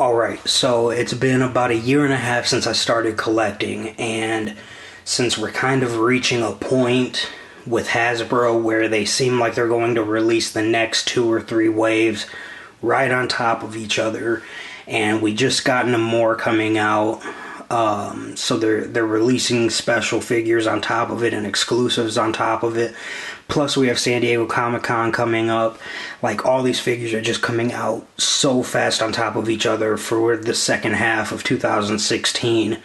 Alright, so it's been about a year and a half since I started collecting, and since we're kind of reaching a point with Hasbro where they seem like they're going to release the next two or three waves right on top of each other, and we just got Namor coming out. So they're releasing special figures on top of it and exclusives on top of it. Plus we have San Diego Comic-Con coming up. Like, all these figures are just coming out so fast on top of each other for the second half of 2016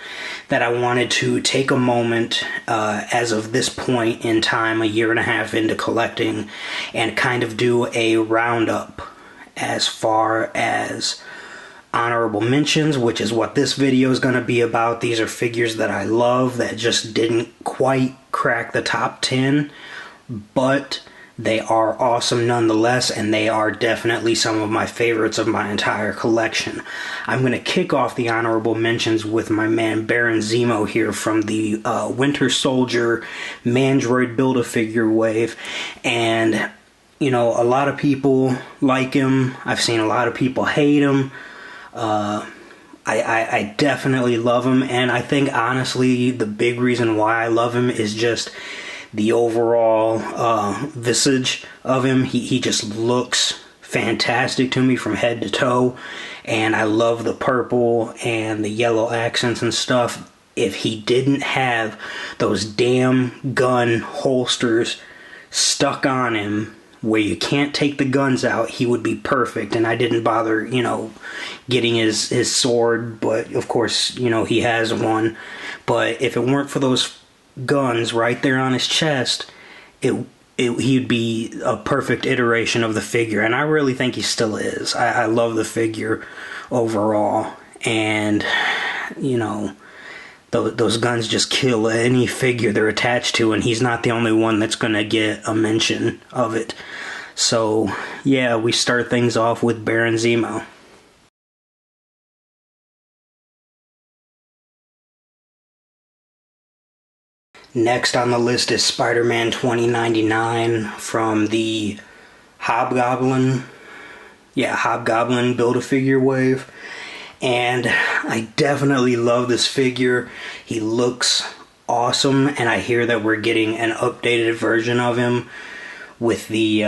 that I wanted to take a moment as of this point in time, a year and a half into collecting, and kind of do a roundup as far as honorable mentions, which is what this video is going to be about. These are figures that I love that just didn't quite crack the top 10, but they are awesome nonetheless, and they are definitely some of my favorites of my entire collection. I'm going to kick off the honorable mentions with my man Baron Zemo here from the Winter Soldier Mandroid Build-A-Figure wave, and you know, a lot of people like him. I've seen a lot of people hate him. I definitely love him, and I think honestly the big reason why I love him is just the overall visage of him. He just looks fantastic to me from head to toe, and I love the purple and the yellow accents and stuff. If he didn't have those damn gun holsters stuck on him where you can't take the guns out, he would be perfect. And I didn't bother, you know, getting his sword, but of course, you know, he has one. But if it weren't for those guns right there on his chest, he'd be a perfect iteration of the figure, and I really think he still is. I love the figure overall, and you know, those guns just kill any figure they're attached to, and he's not the only one that's going to get a mention of it. So, yeah, we start things off with Baron Zemo. Next on the list is Spider-Man 2099 from the Hobgoblin Build-A-Figure wave. And I definitely love this figure. He looks awesome, and I hear that we're getting an updated version of him with the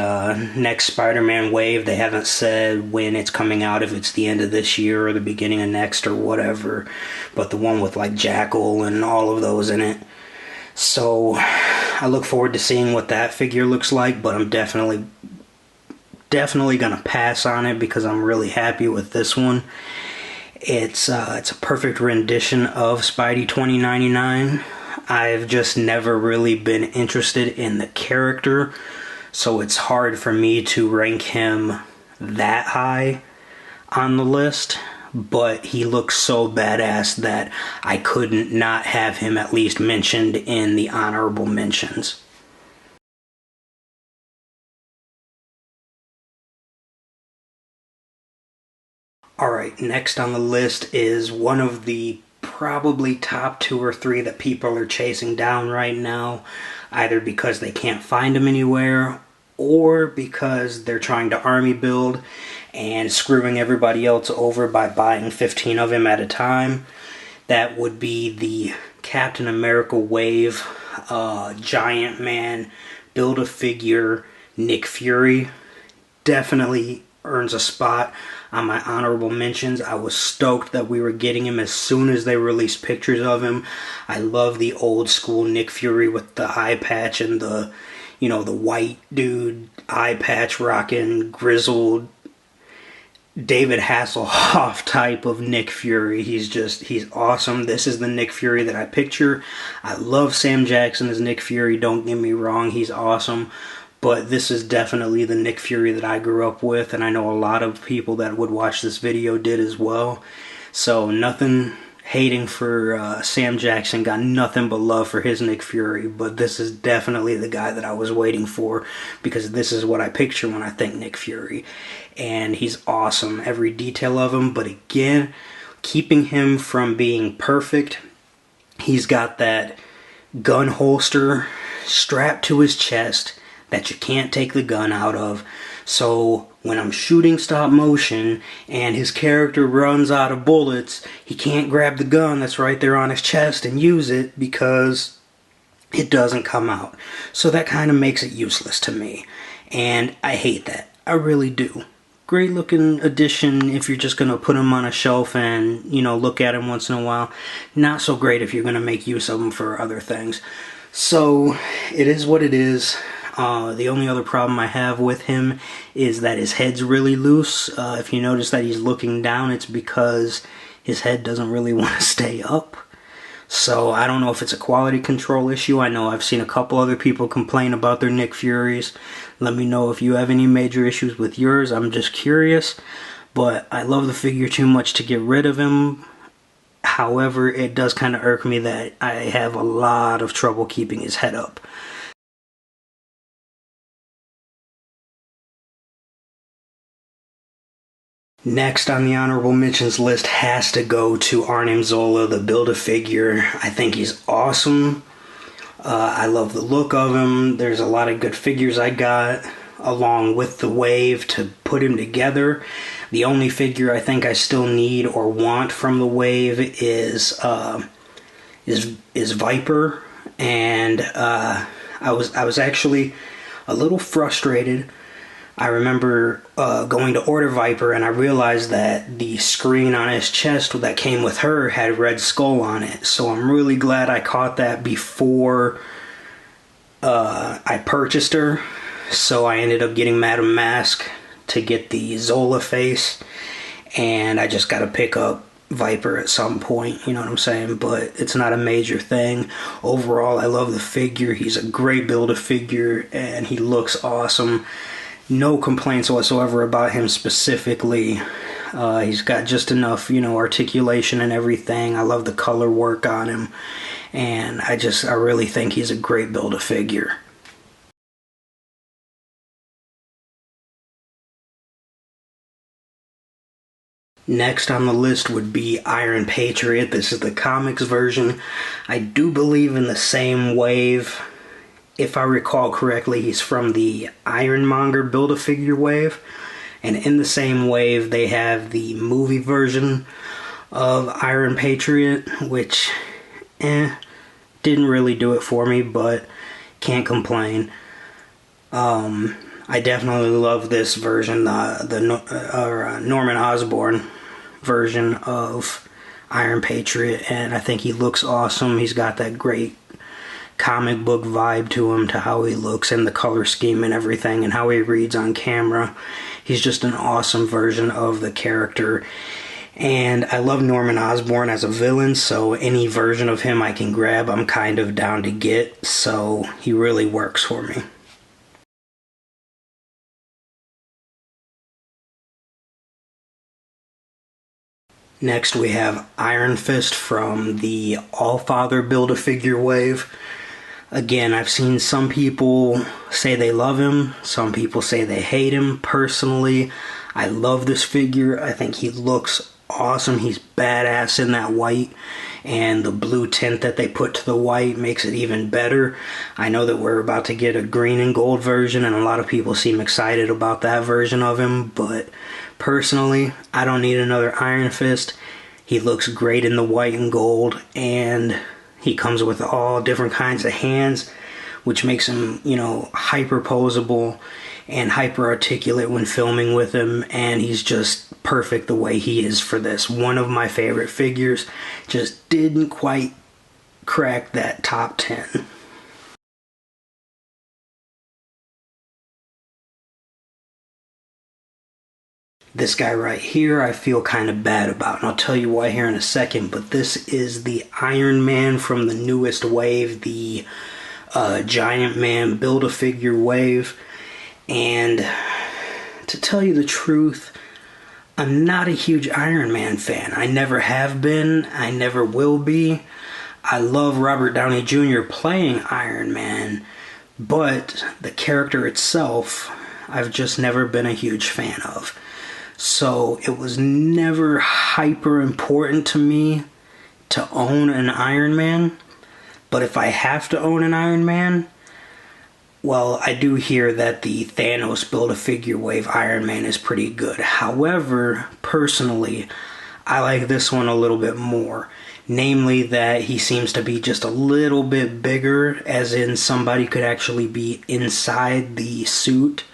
next Spider-Man wave. They haven't said when it's coming out, if it's the end of this year or the beginning of next or whatever, but the one with like Jackal and all of those in it. So I look forward to seeing what that figure looks like, but I'm definitely gonna pass on it because I'm really happy with this one. It's a perfect rendition of Spidey 2099. I've just never really been interested in the character, so it's hard for me to rank him that high on the list, but he looks so badass that I couldn't not have him at least mentioned in the honorable mentions. Alright, next on the list is one of the probably top two or three that people are chasing down right now, either because they can't find them anywhere or because they're trying to army build and screwing everybody else over by buying 15 of him at a time. That would be the Captain America wave Giant Man Build-A-Figure Nick Fury. Definitely earns a spot on my honorable mentions. I was stoked that we were getting him as soon as they released pictures of him. I love the old school Nick Fury with the eye patch and the, you know, the white dude eye patch rocking, grizzled David Hasselhoff type of Nick Fury. He's awesome. This is the Nick Fury that I picture. I love Sam Jackson as Nick Fury, don't get me wrong, he's awesome. But this is definitely the Nick Fury that I grew up with, and I know a lot of people that would watch this video did as well. So nothing hating for Sam Jackson, got nothing but love for his Nick Fury, but this is definitely the guy that I was waiting for, because this is what I picture when I think Nick Fury. And he's awesome, every detail of him, but again, keeping him from being perfect, he's got that gun holster strapped to his chest that you can't take the gun out of. So when I'm shooting stop motion and his character runs out of bullets, he can't grab the gun that's right there on his chest and use it because it doesn't come out. So that kind of makes it useless to me. And I hate that. I really do. Great looking addition if you're just going to put them on a shelf and, you know, look at them once in a while. Not so great if you're going to make use of them for other things. So it is what it is. The only other problem I have with him is that his head's really loose. If you notice that he's looking down, it's because his head doesn't really want to stay up. So I don't know if it's a quality control issue. I know I've seen a couple other people complain about their Nick Furies. Let me know if you have any major issues with yours. I'm just curious. But I love the figure too much to get rid of him. However, it does kind of irk me that I have a lot of trouble keeping his head up. Next on the honorable mentions list has to go to Arnim Zola, the Build-A-Figure. I think he's awesome. I love the look of him. There's a lot of good figures I got along with the Wave to put him together. The only figure I think I still need or want from the Wave is Viper, and I was actually a little frustrated. I remember going to order Viper, and I realized that the screen on his chest that came with her had Red Skull on it. So I'm really glad I caught that before I purchased her. So I ended up getting Madame Mask to get the Zola face, and I just got to pick up Viper at some point, you know what I'm saying? But it's not a major thing. Overall, I love the figure. He's a great Build-A-Figure, and he looks awesome. No complaints whatsoever about him specifically. He's got just enough, you know, articulation and everything. I love the color work on him, and I really think he's a great Build-A-Figure. Next on the list would be Iron Patriot. This is the comics version. I do believe in the same wave. If I recall correctly, he's from the Ironmonger Build-A-Figure wave. And in the same wave, they have the movie version of Iron Patriot, which, didn't really do it for me, but can't complain. I definitely love this version, the Norman Osborn version of Iron Patriot, and I think he looks awesome. He's got that great comic book vibe to him, to how he looks and the color scheme and everything and how he reads on camera. He's just an awesome version of the character, and I love Norman Osborn as a villain, so any version of him I can grab, I'm kind of down to get, so he really works for me. Next we have Iron Fist from the Allfather Build-A-Figure wave. Again, I've seen some people say they love him, some people say they hate him. Personally, I love this figure. I think he looks awesome. He's badass in that white, and the blue tint that they put to the white makes it even better. I know that we're about to get a green and gold version, and a lot of people seem excited about that version of him, but personally, I don't need another Iron Fist. He looks great in the white and gold, and he comes with all different kinds of hands, which makes him, you know, hyper posable and hyper articulate when filming with him, and he's just perfect the way he is for this. One of my favorite figures, just didn't quite crack that top 10. This guy right here I feel kind of bad about, and I'll tell you why here in a second, but this is the Iron Man from the newest wave, the Giant Man Build-A-Figure wave, and to tell you the truth, I'm not a huge Iron Man fan. I never have been, I never will be. I love Robert Downey Jr. playing Iron Man, but the character itself, I've just never been a huge fan of. So it was never hyper important to me to own an Iron Man, but if I have to own an Iron Man, Well, I do hear that the Thanos Build-A-Figure Wave Iron Man is pretty good. However, personally, I like this one a little bit more. Namely that he seems to be just a little bit bigger, as in somebody could actually be inside the suit.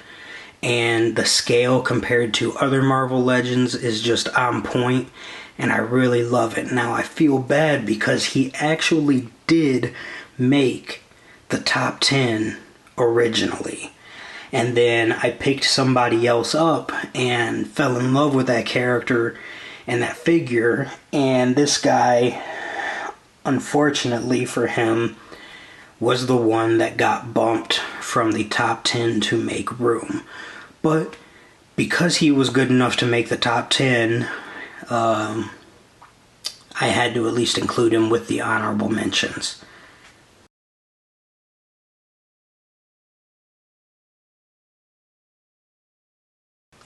And the scale compared to other Marvel Legends is just on point, and I really love it. Now, I feel bad because he actually did make the top 10 originally. And then I picked somebody else up and fell in love with that character and that figure. And this guy, unfortunately for him, was the one that got bumped from the top 10 to make room. But because he was good enough to make the top 10, I had to at least include him with the honorable mentions.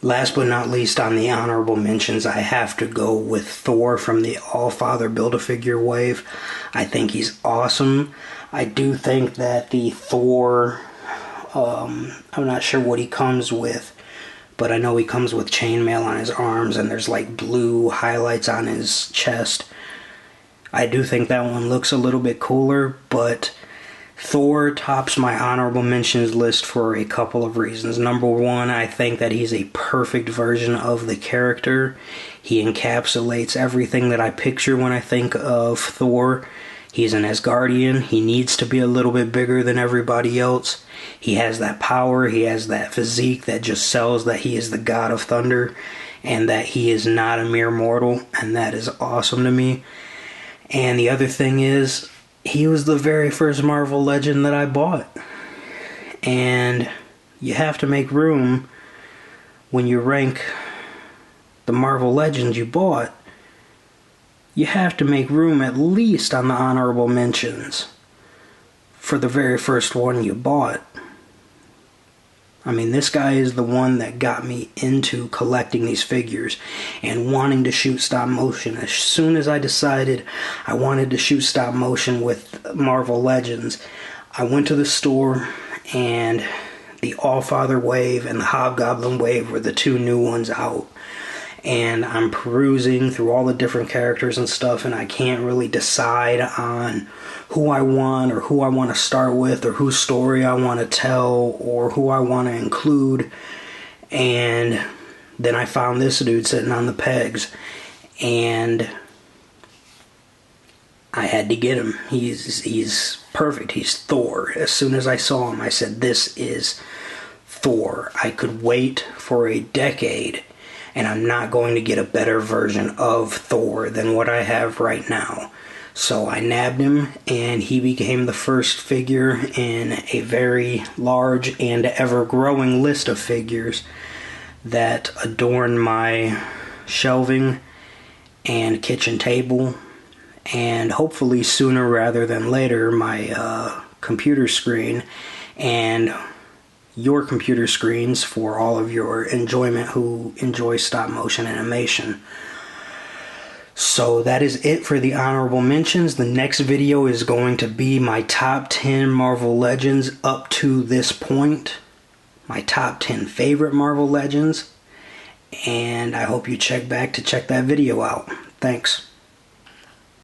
Last but not least on the honorable mentions, I have to go with Thor from the All-Father Build-A-Figure wave. I think he's awesome. I do think that the Thor, I'm not sure what he comes with, but I know he comes with chainmail on his arms and there's like blue highlights on his chest. I do think that one looks a little bit cooler, but Thor tops my honorable mentions list for a couple of reasons. Number one, I think that he's a perfect version of the character. He encapsulates everything that I picture when I think of Thor. He's an Asgardian. He needs to be a little bit bigger than everybody else. He has that power. He has that physique that just sells that he is the god of thunder and that he is not a mere mortal, and that is awesome to me. And the other thing is, he was the very first Marvel Legend that I bought. And you have to make room when you rank the Marvel Legends you bought. You have to make room at least on the honorable mentions for the very first one you bought. I mean, this guy is the one that got me into collecting these figures and wanting to shoot stop motion. As soon as I decided I wanted to shoot stop motion with Marvel Legends, I went to the store, and the All-Father wave and the Hobgoblin wave were the two new ones out. And I'm perusing through all the different characters and stuff, and I can't really decide on who I want or who I want to start with or whose story I want to tell or who I want to include. And then I found this dude sitting on the pegs, and I had to get him. He's perfect. He's Thor. As soon as I saw him, I said, this is Thor. I could wait for a decade, and I'm not going to get a better version of Thor than what I have right now. So I nabbed him, and he became the first figure in a very large and ever-growing list of figures that adorn my shelving and kitchen table, and hopefully sooner rather than later my computer screen and your computer screens for all of your enjoyment who enjoy stop motion animation. So that is it for the honorable mentions. The next video is going to be my top 10 Marvel Legends up to this point. My top 10 favorite Marvel Legends. And I hope you check back to check that video out. Thanks.